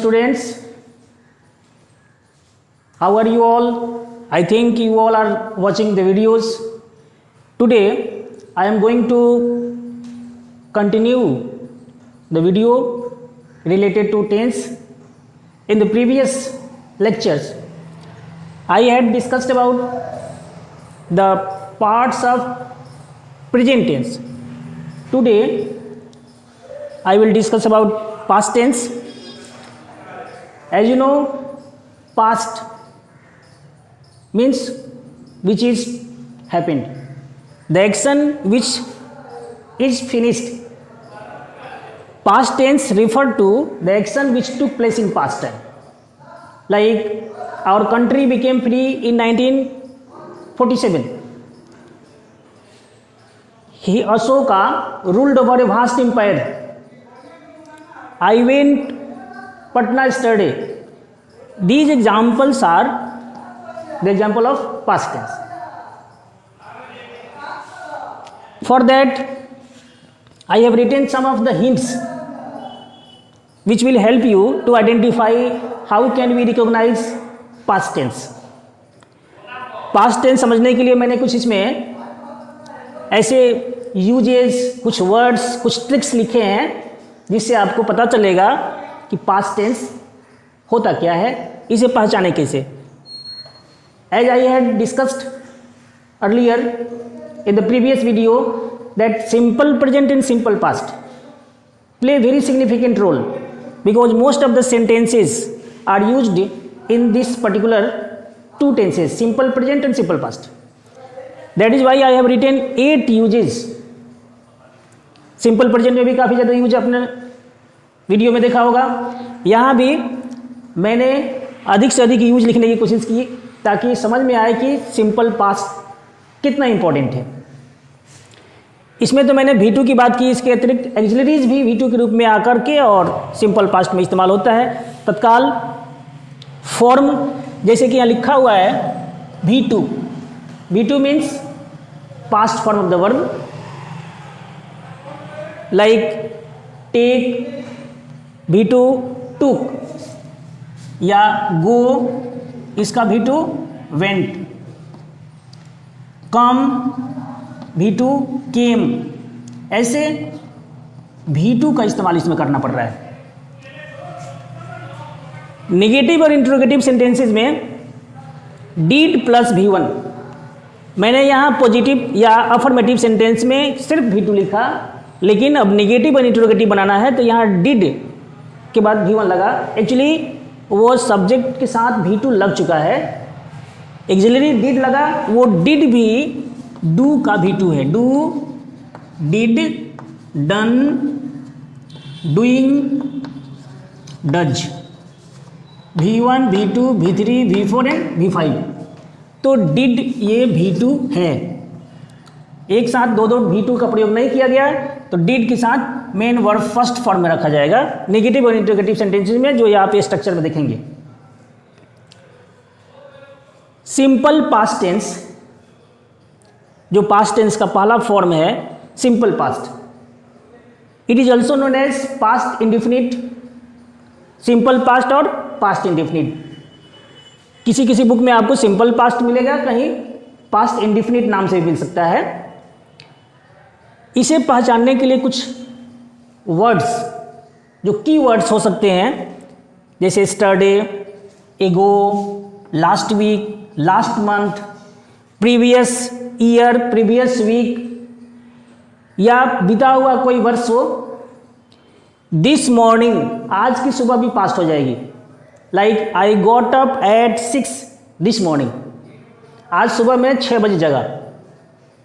students, how are you all? I think you all are watching the videos. Today I am going to continue the video related to tense. In the previous lectures I had discussed about the parts of present tense. Today I will discuss about past tense. As you know, past means which is happened, the action which is finished. Past tense refer to the action which took place in past time. Like our country became free in 1947. Ashoka ruled over a vast empire. I went Patna yesterday. These examples are the example of past tense. For that I have written some of the hints which will help you to identify how can we recognize past tense. Past tense समझने के लिए मैंने कुछ इसमें ऐसे uses, कुछ words, कुछ tricks लिखे हैं जिससे आपको पता चलेगा कि पास्ट टेंस होता क्या है, इसे पहचाने कैसे. As I had discussed earlier in the previous video that simple present and simple past play very significant role because most of the sentences are used in this particular two tenses, simple present and simple past. That is why I have written 8 uses. Simple present में भी काफ़ी ज़्यादा use आपने video में देखा होगा. यहाँ भी मैंने अधिक से अधिक यूज लिखने की कोशिश की ताकि समझ में आए कि सिंपल पास्ट कितना इम्पोर्टेंट है. इसमें तो मैंने V2 की बात की, इसके अतिरिक्त एक्सिलरीज भी V2 के रूप में आकर के और सिंपल पास्ट में इस्तेमाल होता है. तत्काल फॉर्म जैसे कि यहाँ लिखा हुआ है V2. V2 means past form of the verb, like take V2 took, या गो इसका V2 वेंट, कम V2 केम. ऐसे V2 का इस्तेमाल इसमें करना पड़ रहा है. नेगेटिव और इंट्रोगेटिव सेंटेंसेस में डीड प्लस V1. मैंने यहाँ पॉजिटिव या अफर्मेटिव सेंटेंस में सिर्फ V2 लिखा, लेकिन अब नेगेटिव और इंट्रोगेटिव बनाना है तो यहाँ डिड के बाद V1 लगा. एक्चुअली वो सब्जेक्ट के साथ V2 लग चुका है, एक्सिलरी डिड लगा. वो डिड भी डू का V2 है. Do, did, done, doing, does. V1, V2, V3, V4 and V5. तो डिड ये V2 है. एक साथ दो V2 का प्रयोग नहीं किया गया, तो डिड के साथ मेन वर्ब फर्स्ट फॉर्म में रखा जाएगा नेगेटिव और इंट्रोगेटिव सेंटेंसेस में, जो आप ये स्ट्रक्चर में देखेंगे. सिंपल पास्ट टेंस, जो पास्ट टेंस का पहला फॉर्म है simple past. It is also known as past indefinite, simple past और पास्ट इंडिफिनिट. किसी किसी बुक में आपको सिंपल पास्ट मिलेगा, कहीं पास्ट इंडिफिनिट नाम से भी मिल सकता है. इसे पहचानने के लिए कुछ वर्ड्स, जो की वर्ड्स हो सकते हैं, जैसे yesterday, ago, last week, last month, previous year, previous week, या बीता हुआ कोई वर्ष हो. दिस मॉर्निंग, आज की सुबह भी पास्ट हो जाएगी. Like I got up at 6 this morning. आज सुबह मैं 6 बजे जगा,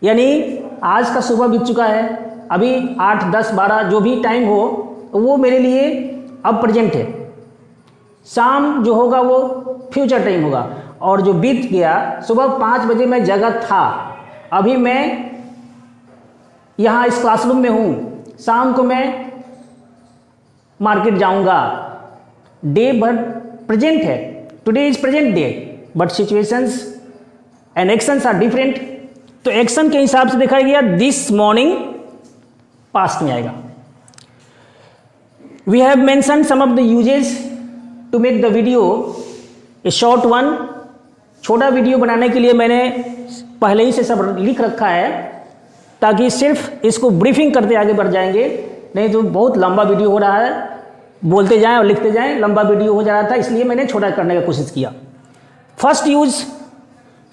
यानी आज का सुबह बीत चुका है. अभी 8, 10, 12 जो भी टाइम हो वो मेरे लिए अब प्रेजेंट है. शाम जो होगा वो फ्यूचर टाइम होगा. और जो बीत गया, सुबह 5 बजे मैं जगा था, अभी मैं यहाँ इस क्लासरूम में हूँ, शाम को मैं मार्केट जाऊँगा. डे बट प्रेजेंट है, today is present day, but situations and actions are different. तो एक्शन के हिसाब से देखा गया दिस मॉर्निंग पास्ट में आएगा. We have mention some of the uses to make the video a short one, छोटा वीडियो बनाने के लिए मैंने पहले ही से सब लिख रखा है, ताकि सिर्फ इसको ब्रीफिंग करते आगे बढ़ जाएंगे, नहीं तो बहुत लंबा वीडियो हो रहा है, बोलते जाएं और लिखते जाएं, लंबा वीडियो हो जा रहा था, इसलिए मैंने छोटा करने का कोशिश किया। First use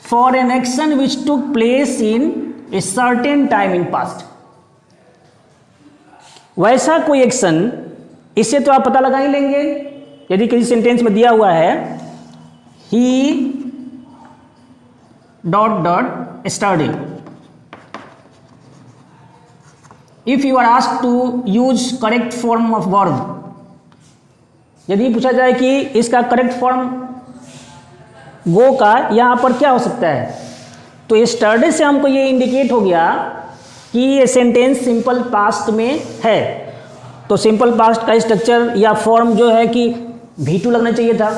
for an action which took place in a certain time in past. वैसा कोई एक्शन, इससे तो आप पता लगा ही लेंगे, यदि किसी सेंटेंस में दिया हुआ है ही dot dot study, if you are asked to use correct form of verb, यदि पूछा जाए कि इसका करेक्ट फॉर्म गो का यहां पर क्या हो सकता है, तो स्टडी से हमको ये इंडिकेट हो गया कि ये सेंटेंस सिंपल पास्ट में है। तो सिंपल पास्ट का स्ट्रक्चर या फॉर्म जो है कि V2 लगना चाहिए था,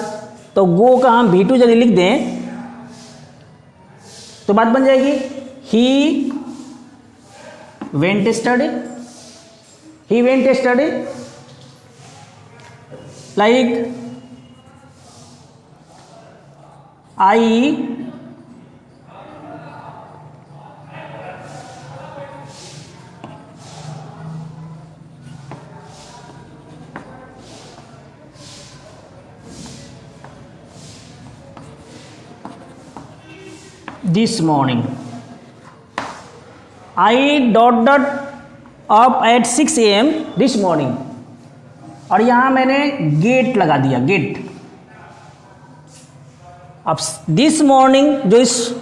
तो गो का हम V2 यदि लिख दें तो बात बन जाएगी he went study, he went study, like I this morning, I dot dot up at 6 AM this morning, और यहां मैंने गेट लगा दिया, गेट। अब दिस मॉर्निंग जो इस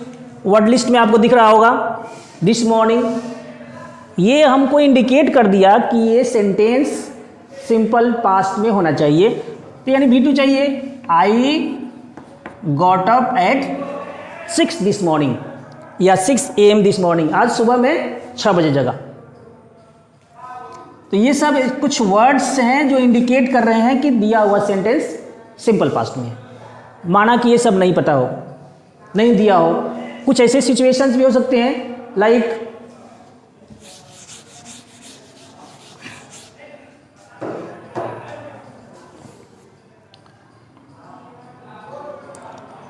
वर्ड लिस्ट में आपको दिख रहा होगा, दिस मॉर्निंग, ये हमको इंडिकेट कर दिया कि ये सेंटेंस सिंपल पास्ट में होना चाहिए, तो यानी V2 चाहिए। I got up at 6 this morning या 6 AM दिस मॉर्निंग, आज सुबह में 6 बजे जगह। तो ये सब कुछ वर्ड्स हैं जो इंडिकेट कर रहे हैं कि दिया हुआ सेंटेंस सिंपल पास्ट में है। माना कि ये सब नहीं पता हो, नहीं दिया हो, कुछ ऐसे सिचुएशंस भी हो सकते हैं like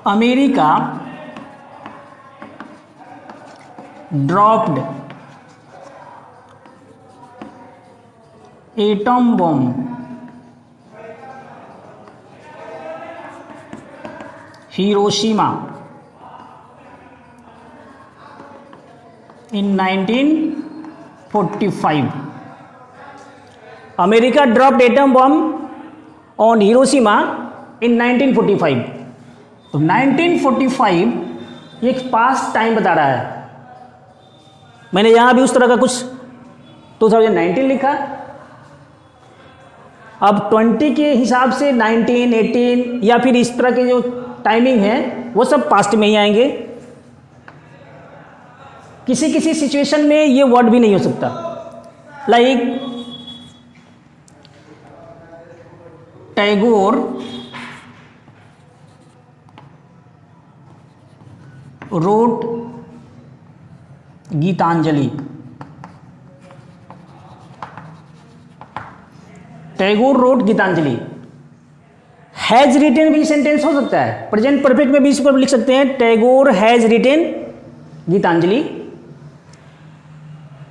America dropped atom bomb Hiroshima in 1945. America dropped atom bomb on Hiroshima in 1945. तो 1945 ये पास्ट टाइम बता रहा है। मैंने यहां भी उस तरह का कुछ 2019 लिखा, अब 20 के हिसाब से 19, 18 या फिर इस तरह के जो टाइमिंग है वो सब पास्ट में ही आएंगे। किसी किसी सिचुएशन में ये वर्ड भी नहीं हो सकता, like Tagore wrote Gitanjali, Tagore wrote Gitanjali. Has written भी सेंटेंस हो सकता है, प्रेजेंट परफेक्ट में भी इसको लिख सकते हैं, टैगोर हैज रिटेन गीतांजलि।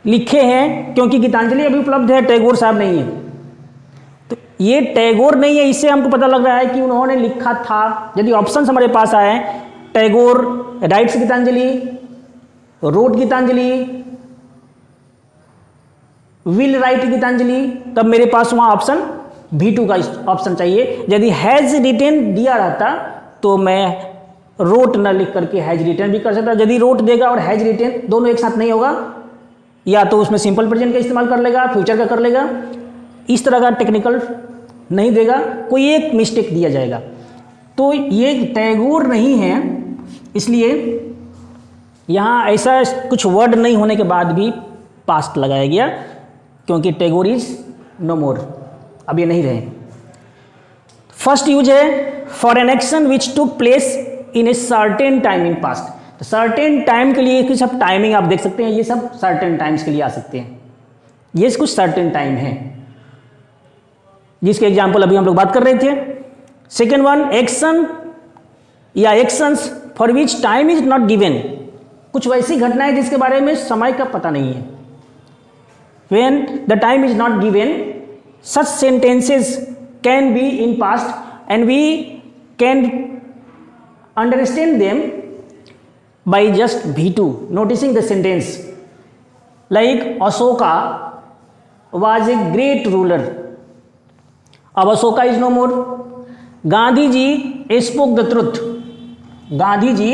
लिखे हैं क्योंकि गीतांजलि अभी उपलब्ध है, टैगोर साहब नहीं है, तो ये टैगोर नहीं है, इससे हमको पता लग रहा है कि उन्होंने लिखा था। यदि ऑप्शन हमारे पास आए, Tagore writes Gitanjali, wrote Gitanjali, will write Gitanjali, तब मेरे पास वहां ऑप्शन V2 का ऑप्शन चाहिए। यदि हैज रिटेन दिया रहता तो मैं रोट न लिख करके हैज रिटेन भी कर सकता। यदि रोट देगा और हैज रिटेन दोनों एक साथ नहीं होगा, या तो उसमें सिंपल प्रेजेंट का इस्तेमाल कर लेगा, फ्यूचर का कर लेगा, इस तरह का टेक्निकल नहीं देगा, कोई एक मिस्टेक दिया जाएगा। तो ये टैगोर नहीं है, इसलिए यहाँ ऐसा कुछ वर्ड नहीं होने के बाद भी पास्ट लगाया गया, क्योंकि टैगोर इज नो मोर, अब ये नहीं रहे। फर्स्ट यूज है for an action which took place in a certain time in past. तो सर्टेन टाइम के लिए सब टाइमिंग आप देख सकते हैं, ये सब सर्टेन टाइम्स के लिए आ सकते हैं, ये कुछ सर्टेन टाइम है, जिसके एग्जाम्पल अभी हम लोग बात कर रहे थे। सेकेंड वन, एक्शन या actions for which time is not given, कुछ वैसी घटनाएं जिसके बारे में समय का पता नहीं है। When the time is not given, such sentences can be in past and we can understand them by just V2, noticing the sentence. Like Ashoka was a great ruler. अब Ashoka is no more. Gandhi ji spoke the truth, Gandhi ji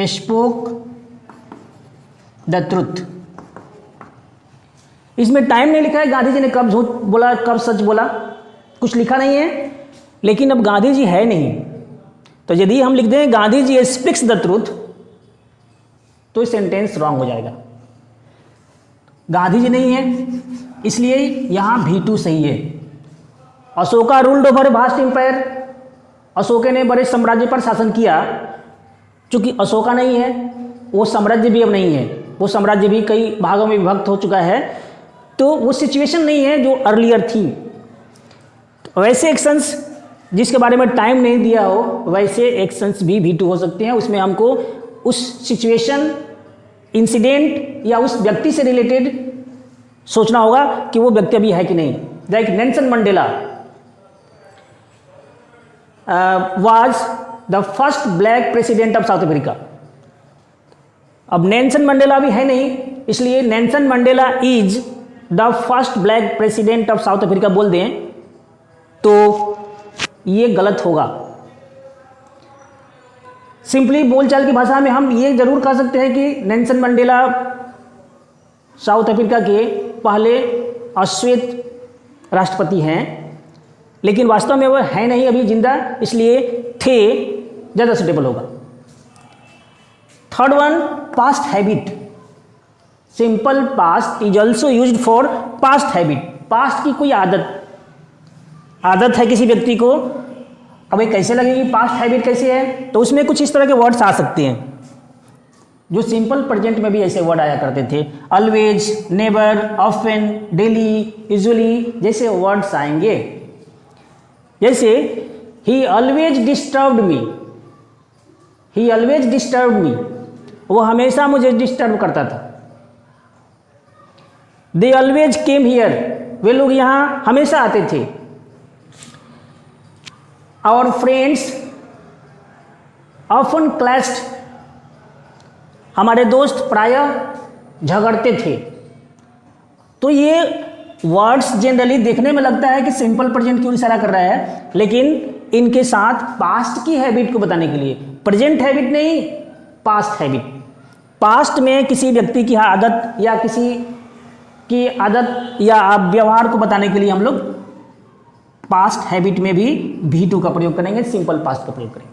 spoke the truth. इसमें time नहीं लिखा है गांधी जी ने कब झूठ बोला कब सच बोला, कुछ लिखा नहीं है। लेकिन अब गांधी जी है नहीं, तो यदि हम लिख दें Gandhi ji speaks the truth तो सेंटेंस रॉन्ग हो जाएगा। गांधी जी नहीं है इसलिए यहां V2 सही है। Ashoka ruled over vast empire, Ashok ने बड़े साम्राज्य पर शासन किया। चूंकि अशोका नहीं है, वो साम्राज्य भी अब नहीं है, वो साम्राज्य भी कई भागों में विभक्त हो चुका है, तो वो सिचुएशन नहीं है जो अर्लियर थी। तो वैसे एक्शंस जिसके बारे में टाइम नहीं दिया हो, वैसे एक्शंस भी V2 हो सकते हैं। उसमें हमको उस सिचुएशन, इंसिडेंट या उस व्यक्ति से रिलेटेड सोचना होगा कि वो व्यक्ति अभी है कि नहीं। Like Nelson Mandela was the first black president of south Africa. अब नेल्सन मंडेला भी है नहीं, इसलिए Nelson Mandela is the first black president of south Africa बोल दें तो ये गलत होगा। सिंपली बोलचाल की भाषा में हम ये जरूर कह सकते हैं कि नेल्सन मंडेला साउथ अफ्रीका के पहले अश्वेत राष्ट्रपति हैं, लेकिन वास्तव में वह है नहीं अभी जिंदा, इसलिए थे ज़्यादा सुटेबल होगा। Third one, past habit. Simple past is also used for past habit. Past की कोई आदत है किसी व्यक्ति को, अब ये कैसे लगेगी पास्ट हैबिट कैसे है, तो उसमें कुछ इस तरह के वर्ड्स आ सकते हैं जो सिंपल प्रेजेंट में भी ऐसे वर्ड आया करते थे। Always, never, often, daily, usually जैसे वर्ड्स आएंगे। जैसे he always disturbed me, he always disturbed me, वो हमेशा मुझे डिस्टर्ब करता था। दे ऑलवेज केम हियर, वे लोग यहाँ हमेशा आते थे। आवर फ्रेंड्स ऑफन क्लैश्ड, हमारे दोस्त प्रायः झगड़ते थे। तो ये वर्ड्स जनरली देखने में लगता है कि सिंपल प्रेजेंट की ओर इशारा कर रहा है, लेकिन इनके साथ पास्ट की हैबिट को बताने के लिए, प्रेजेंट हैबिट नहीं पास्ट हैबिट। पास्ट में किसी व्यक्ति की आदत या किसी की आदत या व्यवहार को बताने के लिए हम लोग पास्ट हैबिट में भी V2 का प्रयोग करेंगे, सिंपल पास्ट का प्रयोग करेंगे।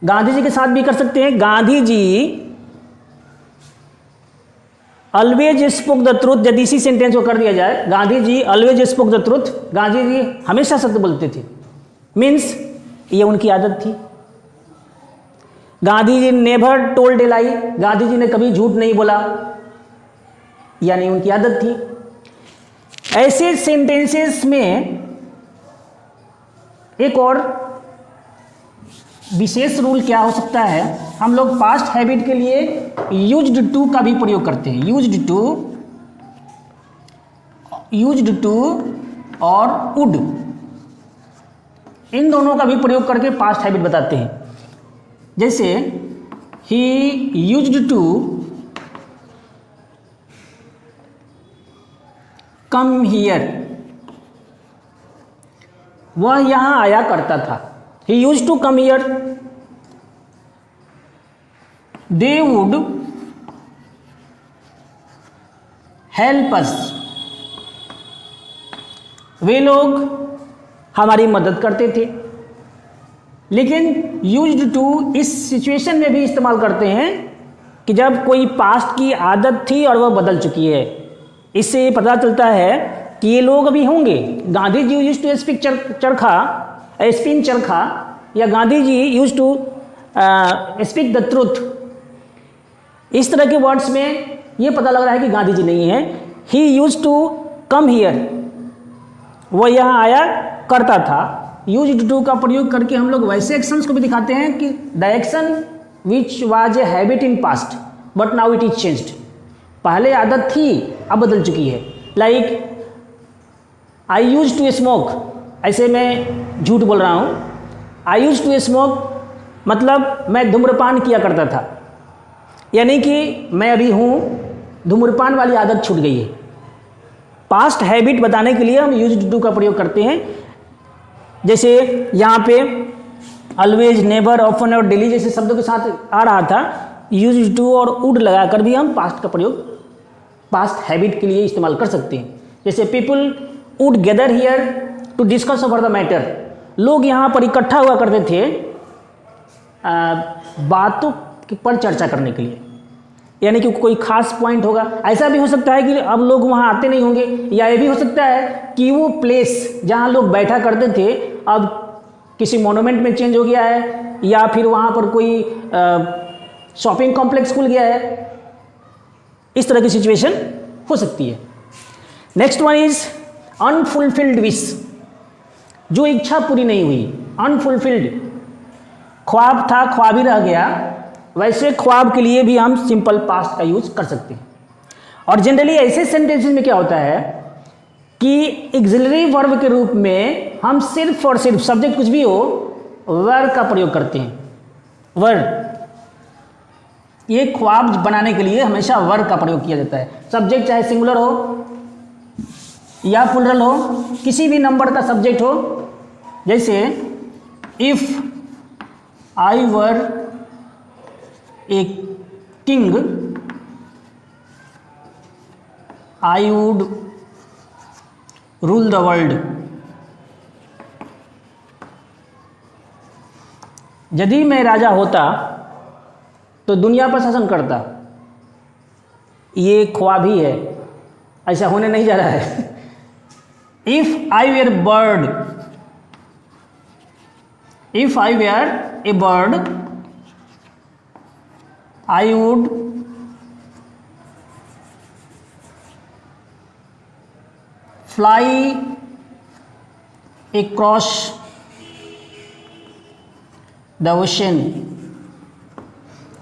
गांधी जी के साथ भी कर सकते हैं। Gandhi ji always spoke the truth, यदि इसी सेंटेंस को कर दिया जाए, Gandhi ji always spoke the truth, Gandhi ji हमेशा सत्य बोलते थे, मीन्स ये उनकी आदत थी। Gandhi ji never told a lie, Gandhi ji ने कभी झूठ नहीं बोला, यानी उनकी आदत थी। ऐसे सेंटेंसेस में एक और विशेष रूल क्या हो सकता है, हम लोग पास्ट हैबिट के लिए यूज्ड टू का भी प्रयोग करते हैं। यूज्ड टू और वुड, इन दोनों का भी प्रयोग करके पास्ट हैबिट बताते हैं। जैसे he used to come here, वह यहां आया करता था। He used to come here. They would help us. वे लोग हमारी मदद करते थे। लेकिन used to इस सिचुएशन में भी इस्तेमाल करते हैं कि जब कोई पास्ट की आदत थी और वह बदल चुकी है। इससे ये पता चलता है कि ये लोग अभी होंगे। Gandhi ji used to speak spin charkha, या Gandhi ji use to speak the truth. इस तरह के वर्ड्स में ये पता लग रहा है कि गांधी जी नहीं है। ही यूज टू कम हियर, वो यहाँ आया करता था। यूज्ड टू का प्रयोग करके हम लोग वैसे एक्शंस को भी दिखाते हैं कि the action which was a habit in past but now it is changed. पहले आदत थी, अब बदल चुकी है। Like I use to smoke, ऐसे मैं झूठ बोल रहा हूँ। आई यूज टू स्मोक मतलब मैं धूम्रपान किया करता था, यानी कि मैं अभी हूँ, धूम्रपान वाली आदत छूट गई है। पास्ट हैबिट बताने के लिए हम यूज्ड टू का प्रयोग करते हैं। जैसे यहाँ पे ऑलवेज, नेवर, ऑफन और डेली जैसे शब्दों के साथ आ रहा था, यूज्ड टू और वुड लगाकर भी हम पास्ट का प्रयोग पास्ट हैबिट के लिए इस्तेमाल कर सकते हैं। जैसे people would gather here to discuss over the matter, लोग यहाँ पर इकट्ठा हुआ करते थे बातों पर चर्चा करने के लिए, यानी कि कोई खास पॉइंट होगा। ऐसा भी हो सकता है कि अब लोग वहाँ आते नहीं होंगे, या ये भी हो सकता है कि वो प्लेस जहाँ लोग बैठा करते थे अब किसी मोनूमेंट में चेंज हो गया है, या फिर वहाँ पर कोई शॉपिंग कॉम्प्लेक्स खुल गया है। इस तरह की सिचुएशन हो सकती है। Next one is unfulfilled wish, जो इच्छा पूरी नहीं हुई। अनफुलफिल्ड, ख्वाब था, ख्वाब ही रह गया, वैसे ख्वाब के लिए भी हम सिंपल पास्ट का यूज कर सकते हैं। और जनरली ऐसे सेंटेंसेस में क्या होता है कि एक्सिलरी वर्ब के रूप में हम सिर्फ और सिर्फ, सब्जेक्ट कुछ भी हो, वर का प्रयोग करते हैं। वर, ये ख्वाब बनाने के लिए हमेशा वर का प्रयोग किया जाता है। सब्जेक्ट चाहे सिंगुलर हो या प्लुरल हो, किसी भी नंबर का सब्जेक्ट हो। जैसे if I were a king I would rule the world. यदि मैं राजा होता तो दुनिया पर शासन करता। ये ख्वाब ही है, ऐसा होने नहीं जा रहा है। If I were bird, if I were a bird I would fly across the ocean.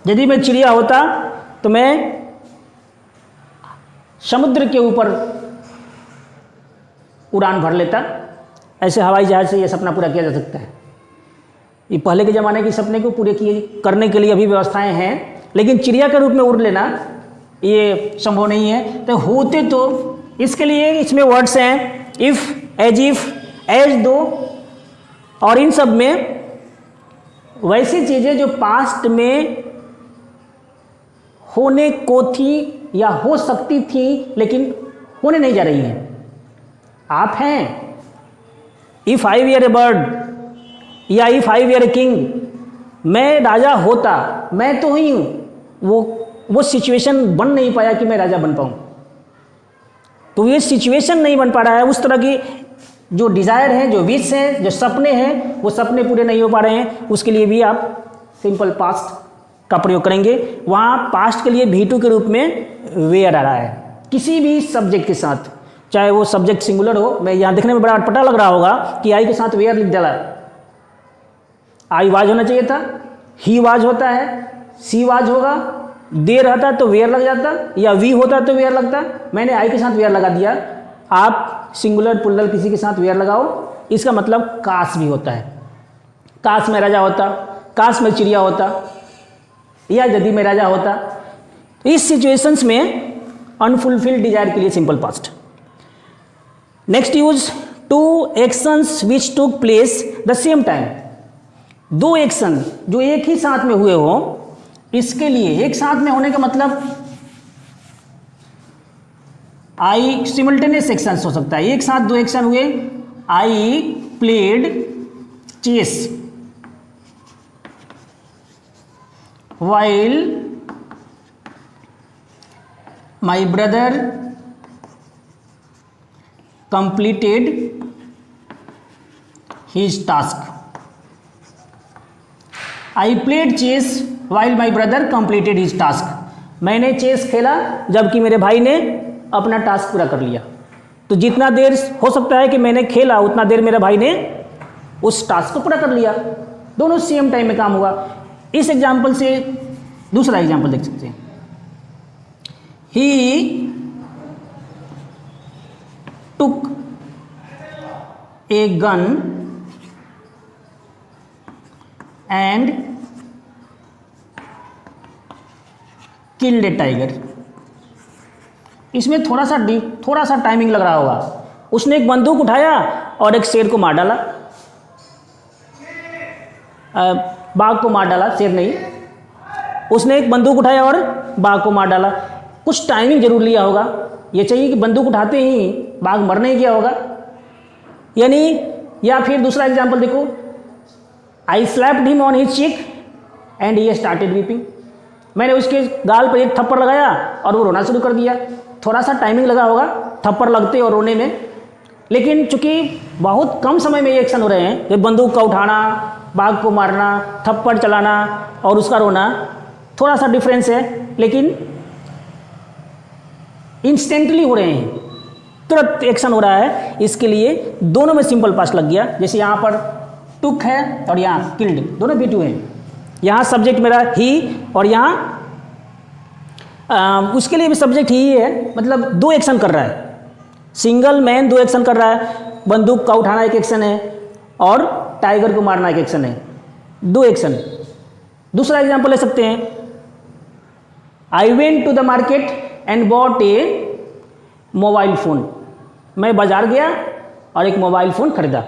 यदि मैं चिड़िया होता तो मैं समुद्र के ऊपर उड़ान भर लेता। ऐसे हवाई जहाज से यह सपना पूरा किया जा सकता है। ये पहले के ज़माने के सपने को पूरे किए करने के लिए अभी व्यवस्थाएं हैं, लेकिन चिड़िया के रूप में उड़ लेना ये संभव नहीं है। तो होते तो इसके लिए इसमें वर्ड्स हैं इफ़, एज दो, और इन सब में वैसी चीज़ें जो पास्ट में होने को थी या हो सकती थी लेकिन होने नहीं जा रही हैं। आप हैं, if I were a bird या if I were a king, मैं राजा होता, मैं तो हुई हूँ, वो सिचुएशन बन नहीं पाया कि मैं राजा बन पाऊँ। तो ये सिचुएशन नहीं बन पा रहा है। उस तरह की जो डिज़ायर है, जो विश है, जो सपने हैं, वो सपने पूरे नहीं हो पा रहे हैं। उसके लिए भी आप सिंपल पास्ट का प्रयोग करेंगे। वहाँ पास्ट के लिए V2 के रूप में वेयर आ रहा है किसी भी सब्जेक्ट के साथ, चाहे वो सब्जेक्ट सिंगुलर हो। मैं यहाँ देखने में बड़ा अटपटा लग रहा होगा कि आई के साथ वेयर लिख डाला। आई वाज होना चाहिए था, ही वाज होता है, सी वाज होगा, दे रहता तो वेयर लग जाता, या वी होता तो वेयर लगता। मैंने आई के साथ वेयर लगा दिया। आप सिंगुलर प्लुरल किसी के साथ वेयर लगाओ, इसका मतलब काश भी होता है। काश में राजा होता, काश में चिड़िया होता, या यदि मैं राजा होता। तो इस सिचुएशंस में अनफुलफिल्ड डिजायर के लिए simple past. Next use to actions which took place the same time. दो एक्शन जो एक ही साथ में हुए हो, इसके लिए एक साथ में होने का मतलब आई सिमल्टेनियस एक्शंस हो सकता है। एक साथ दो एक्शन हुए। I played chess while my brother completed his task. I played chess while my brother completed his task. मैंने चेस खेला जबकि मेरे भाई ने अपना टास्क पूरा कर लिया। तो जितना देर हो सकता है कि मैंने खेला उतना देर मेरे भाई ने उस टास्क को पूरा कर लिया, दोनों सेम टाइम में काम हुआ। इस एग्जाम्पल से दूसरा एग्जाम्पल देख सकते हैं। He took a gun and killed a tiger. इसमें थोड़ा सा टाइमिंग लग रहा होगा। उसने एक बंदूक उठाया और एक शेर को मार डाला, बाघ को मार डाला, शेर नहीं। उसने एक बंदूक उठाया और बाघ को मार डाला। कुछ टाइमिंग जरूर लिया होगा। ये चाहिए कि बंदूक उठाते ही बाघ मरने ही गया होगा, यानी। या फिर दूसरा एग्जाम्पल देखो, I slapped him on his cheek and he started weeping. मैंने उसके गाल पर एक थप्पड़ लगाया और वो रोना शुरू कर दिया। थोड़ा सा टाइमिंग लगा होगा थप्पड़ लगते और रोने में, लेकिन चूंकि बहुत कम समय में ये एक्शन हो रहे हैं, ये बंदूक का उठाना, बाघ को मारना, थप्पड़ चलाना और उसका रोना, थोड़ा सा डिफरेंस है, लेकिन इंस्टेंटली हो रहे हैं, तुरंत एक्शन हो रहा है। इसके लिए दोनों में सिंपल पास्ट लग गया। जैसे यहाँ पर टुक है और यहाँ किल्ड, दोनों B2 हैं। यहाँ सब्जेक्ट मेरा ही और यहाँ उसके लिए भी सब्जेक्ट ही है, मतलब दो एक्शन कर रहा है। सिंगल मैन दो एक्शन कर रहा है, बंदूक का उठाना एक एक्शन है और टाइगर को मारना एक एक्शन है, दो एक्शन। दूसरा एग्जांपल ले सकते हैं, I went to the market and bought a mobile phone. मैं बाजार गया और एक मोबाइल फ़ोन खरीदा।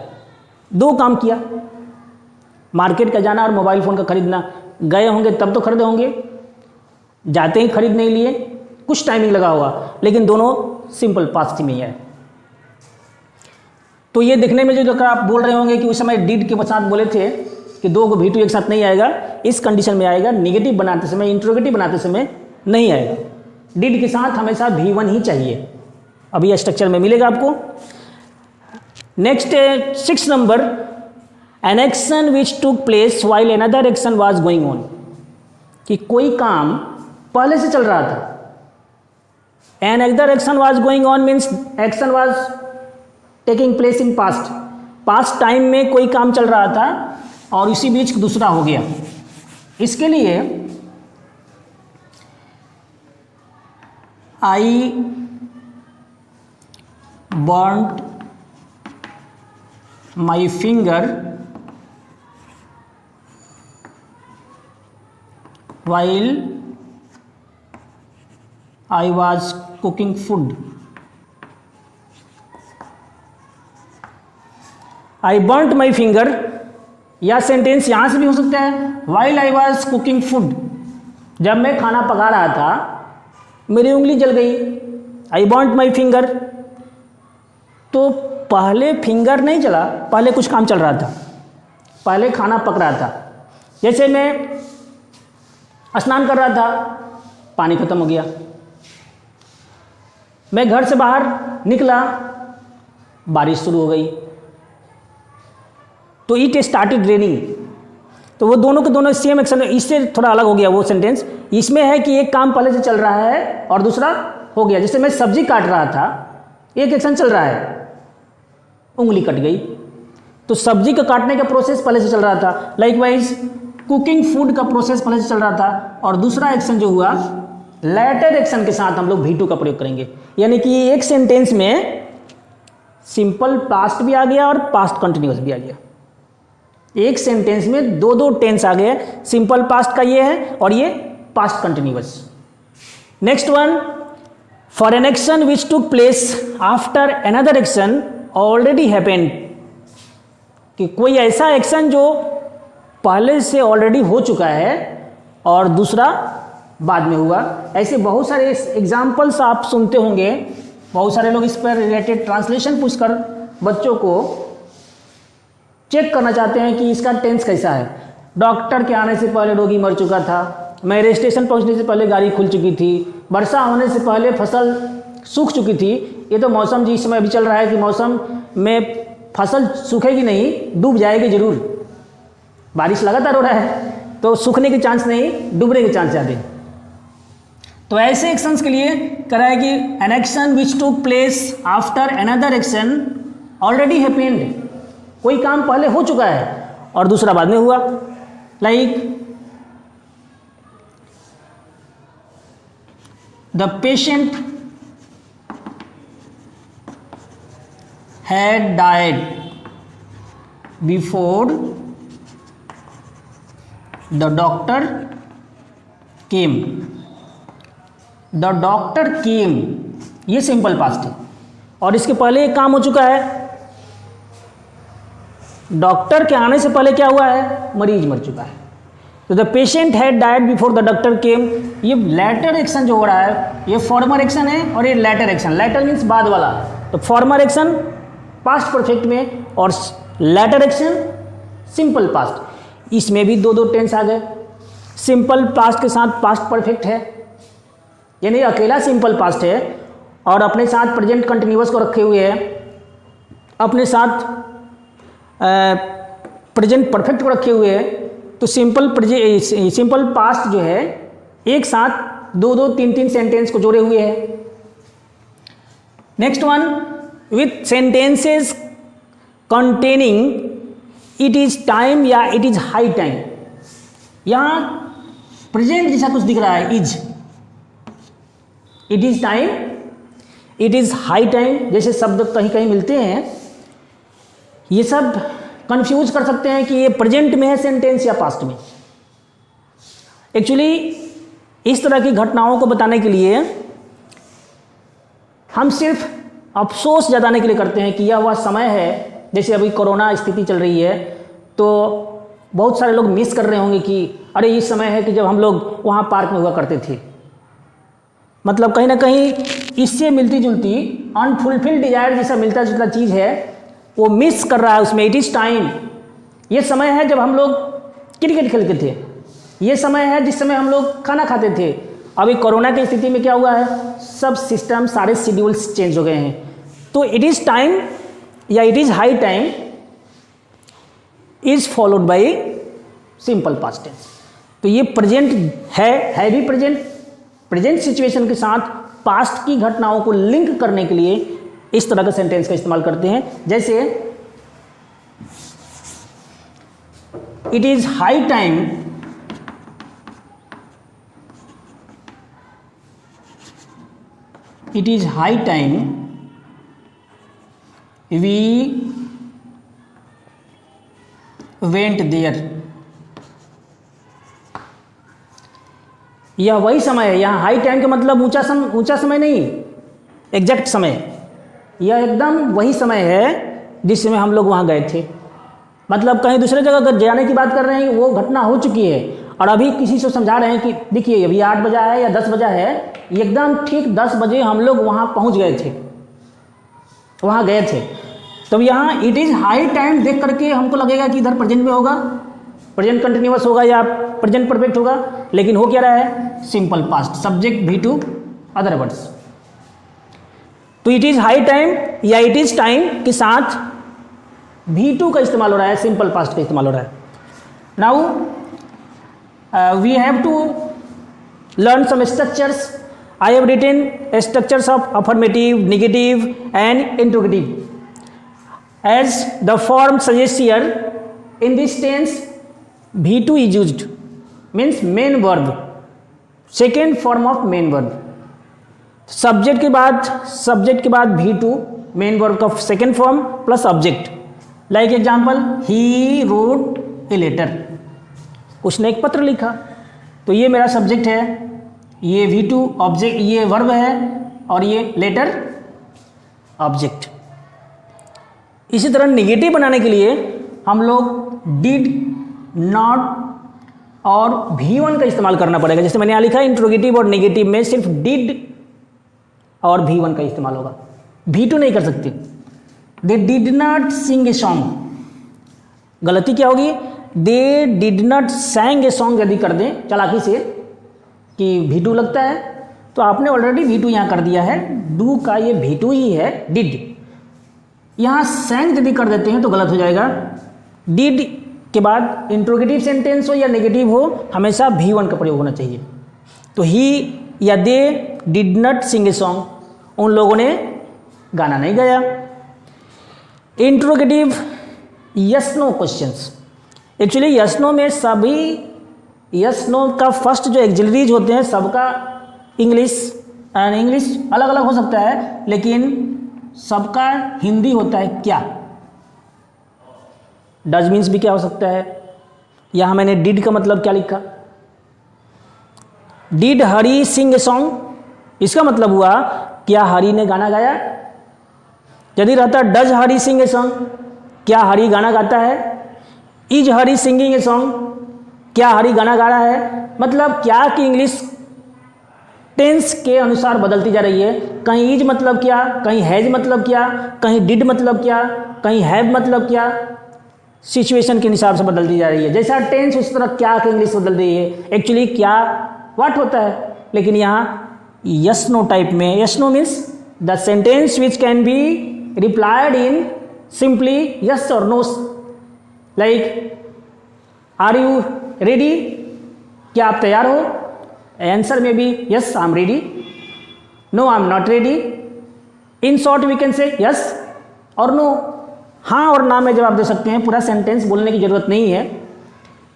दो काम किया, मार्केट का जाना और मोबाइल फ़ोन का खरीदना। गए होंगे तब तो खरीदे होंगे, जाते ही खरीद नहीं लिए, कुछ टाइमिंग लगा होगा, लेकिन दोनों सिंपल पास्ट में ही है। तो ये देखने में जो आप बोल रहे होंगे कि उस समय डिड के साथ बोले थे कि दो को V2 एक साथ नहीं आएगा, इस कंडीशन में आएगा। निगेटिव बनाते समय, इंट्रोगेटिव बनाते समय नहीं आएगा। डिड के साथ हमेशा V1 ही चाहिए। अभी स्ट्रक्चर में मिलेगा आपको। Next 6 number, an action which took place while another action was going on. कि कोई काम पहले से चल रहा था। Another action was going on means action was taking place in past. Past time में कोई काम चल रहा था और इसी बीच दूसरा हो गया। इसके लिए I burned my finger while I was cooking food. I burnt my finger, या सेंटेंस यहाँ से भी हो सकता है while I was cooking food। जब मैं खाना पका रहा था मेरी उंगली जल गई। I burnt my finger, तो पहले फिंगर नहीं चला, पहले कुछ काम चल रहा था, पहले खाना पक रहा था। जैसे मैं स्नान कर रहा था, पानी खत्म हो गया। मैं घर से बाहर निकला, बारिश शुरू हो गई, तो इट स्टार्टेड रेनिंग। तो वो दोनों के दोनों सेम एक्शन। इससे थोड़ा अलग हो गया वो सेंटेंस। इसमें है कि एक काम पहले से चल रहा है और दूसरा हो गया। जैसे मैं सब्जी काट रहा था, एक एक्शन चल रहा है, उंगली कट गई, तो सब्जी का काटने का प्रोसेस पहले से चल रहा था। लाइकवाइज कुकिंग फूड का प्रोसेस पहले से चल रहा था और दूसरा एक्शन जो हुआ लेटर एक्शन के साथ हम लोग V2 का प्रयोग करेंगे। यानी कि एक सेंटेंस में सिंपल पास्ट भी आ गया और पास्ट कंटिन्यूअस भी आ गया। एक सेंटेंस में दो दो टेंस आ गए, सिंपल पास्ट का ये है और ये past continuous. Next one, for an action which took place after another action already happened. कि कोई ऐसा एक्शन जो पहले से ऑलरेडी हो चुका है और दूसरा बाद में हुआ। ऐसे बहुत सारे एग्जाम्पल्स आप सुनते होंगे। बहुत सारे लोग इस पर रिलेटेड ट्रांसलेशन पूछकर बच्चों को चेक करना चाहते हैं कि इसका टेंस कैसा है। डॉक्टर के आने से पहले रोगी मर चुका था, मेरे स्टेशन पहुंचने से पहले गाड़ी खुल चुकी थी, वर्षा होने से पहले फसल सूख चुकी थी। ये तो मौसम जी इस समय अभी चल रहा है कि मौसम में फसल सूखेगी नहीं, डूब जाएगी जरूर। बारिश लगातार हो रहा है तो सूखने के चांस नहीं, डूबने के चांस ज़्यादा। तो ऐसे एक्शंस के लिए कह रहा है कि N action which took place after another action already happened, कोई काम पहले हो चुका है और दूसरा बाद में हुआ। Like the patient had died before the doctor came. The doctor केम, ये सिंपल पास्ट है और इसके पहले एक काम हो चुका है। डॉक्टर के आने से पहले क्या हुआ है, मरीज मर चुका है। तो the patient had died before the doctor केम, ये लेटर एक्शन जो हो रहा है ये फॉर्मर एक्शन है और ये लेटर एक्शन, लेटर मीन्स बाद वाला। तो फॉर्मर एक्शन पास्ट परफेक्ट में और लेटर एक्शन सिंपल पास्ट, इसमें भी दो टेंस आ गए। सिंपल पास्ट के साथ पास्ट परफेक्ट है, यानी अकेला सिंपल पास्ट है और अपने साथ प्रेजेंट कंटिन्यूअस को रखे हुए है, अपने साथ प्रेजेंट परफेक्ट को रखे हुए है। तो सिंपल पास्ट जो है एक साथ दो तीन सेंटेंस को जोड़े हुए है। Next one, with sentences containing it is time या इट इज हाई टाइम। यहां प्रेजेंट जैसा कुछ दिख रहा है, is, it is time, it is high time जैसे शब्द कहीं कहीं मिलते हैं। ये सब कंफ्यूज कर सकते हैं कि ये प्रेजेंट में है सेंटेंस या पास्ट में। एक्चुअली इस तरह की घटनाओं को बताने के लिए हम सिर्फ अफसोस जताने के लिए करते हैं कि यह वह समय है, जैसे अभी कोरोना स्थिति चल रही है तो बहुत सारे लोग मिस कर रहे होंगे कि अरे इस समय है कि जब हम लोग वहाँ पार्क में हुआ करते थे। मतलब कहीं ना कहीं इससे मिलती जुलती अनफुलफिल्ड डिजायर जैसा मिलता जुलता चीज़ है वो मिस कर रहा है उसमें। इट इज़ टाइम, ये समय है जब हम लोग क्रिकेट खेलते थे, ये समय है जिस समय हम लोग खाना खाते थे। अभी कोरोना की स्थिति में क्या हुआ है, सब सिस्टम सारे शेड्यूल्स चेंज हो गए हैं। तो इट इज़ टाइम या it is high time is followed by simple past tense. तो ये प्रेजेंट है भी प्रेजेंट सिचुएशन के साथ पास्ट की घटनाओं को लिंक करने के लिए इस तरह का सेंटेंस का इस्तेमाल करते हैं। जैसे it is high time we went there. यह वही समय है, यहाँ हाई टाइम का मतलब ऊंचा समय नहीं, एग्जैक्ट समय। यह एकदम वही समय है जिस समय हम लोग वहाँ गए थे। मतलब कहीं दूसरे जगह अगर जाने की बात कर रहे हैं वो घटना हो चुकी है और अभी किसी से समझा रहे हैं कि देखिए अभी 8 बजा है या 10 बजा है, एकदम ठीक 10 बजे हम लोग वहाँ पहुँच गए थे, वहाँ गए थे। तो यहाँ इट इज़ हाई टाइम देख करके हमको लगेगा कि इधर प्रेजेंट में होगा, प्रेजेंट कंटिन्यूअस होगा या प्रेजेंट परफेक्ट होगा, लेकिन हो क्या रहा है, सिंपल पास्ट, सब्जेक्ट भी टू अदर वर्ड्स। तो इट इज़ हाई टाइम या इट इज़ टाइम के साथ V2 का इस्तेमाल हो रहा है, सिंपल पास्ट का इस्तेमाल हो रहा है। Now we have to learn some structures. I have written structures of affirmative, negative and interrogative. As the form suggests here, in this tense V2 is used, means main verb, second form of main verb. Subject के बाद V2 main verb का second form plus object. Like example, he wrote a letter, उसने एक पत्र लिखा। तो ये मेरा सब्जेक्ट है, ये V2 ऑब्जेक्ट, ये वर्ब है और ये लेटर ऑब्जेक्ट। इसी तरह नेगेटिव बनाने के लिए हम लोग डिड, नॉट और V1 का इस्तेमाल करना पड़ेगा। जैसे मैंने यहाँ लिखा इंट्रोगेटिव और नेगेटिव में सिर्फ डिड और V1 का इस्तेमाल होगा, V2 नहीं कर सकते। They did not sing a song, गलती क्या होगी, they did not sang a song यदि कर दें चालाकी से कि V2 लगता है, तो आपने ऑलरेडी V2 यहाँ कर दिया है, डू का ये V2 ही है, डिड। यहाँ सैंग यदि कर देते हैं तो गलत हो जाएगा। डिड के बाद इंट्रोगेटिव सेंटेंस हो या नेगेटिव हो, हमेशा V1 का प्रयोग होना चाहिए। तो ही या they did not sing a song, उन लोगों ने गाना नहीं गाया। Interrogative yes no questions, actually yes no में सभी यस नो का फर्स्ट जो एक्सिलरीज होते हैं सबका इंग्लिश एंड इंग्लिश अलग अलग हो सकता है, लेकिन सबका हिंदी होता है क्या। डज मीन्स भी क्या हो सकता है। यहाँ मैंने डिड का मतलब क्या लिखा, did Hari Singh a song, इसका मतलब हुआ क्या हरी ने गाना गाया। यदि रहता does Hari Singh a song, क्या हरी गाना गाता है। Is Hari singing a song, क्या हरी गाना गा रहा है। मतलब क्या कि इंग्लिश टेंस के अनुसार बदलती जा रही है। कहीं इज मतलब क्या, कहीं हैज मतलब क्या, कहीं डिड मतलब क्या, कहीं हैव मतलब क्या, सिचुएशन के हिसाब से बदलती जा रही है। जैसा टेंस उस तरह क्या की इंग्लिश बदल रही है। एक्चुअली क्या व्हाट होता है, लेकिन यहाँ यस नो टाइप में, yes no means the sentence which can be replied in simply yes और no, like are you ready, क्या आप तैयार हो। आंसर में भी yes I am ready, no I am not ready. In short we can say yes और no, हाँ और ना में जवाब दे सकते हैं, पूरा सेंटेंस बोलने की जरूरत नहीं है।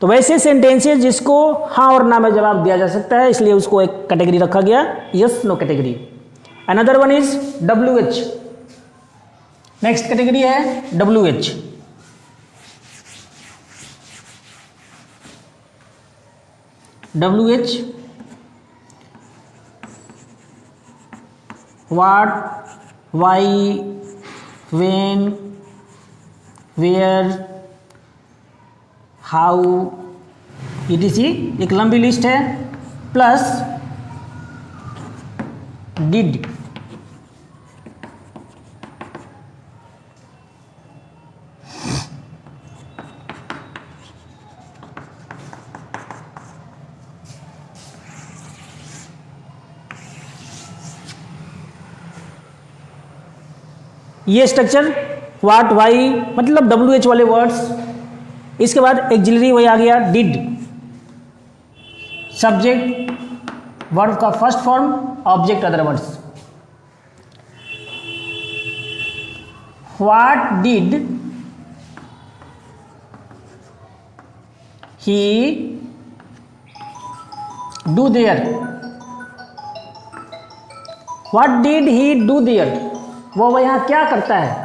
तो वैसे सेंटेंसेस जिसको हाँ और ना में जवाब दिया जा सकता है, इसलिए उसको एक कैटेगरी रखा गया, yes no category. Another one is WH, next category है WH। WH what, why, when, where, how, etc, एक लंबी लिस्ट है, प्लस डिड। ये स्ट्रक्चर व्हाट, वाई मतलब WH वाले वर्ड्स। इसके बाद एक्सिलरी वही आ गया डिड, सब्जेक्ट वर्ब का first form, object other words. What did he do there, what did he do there, वो यहाँ क्या करता है।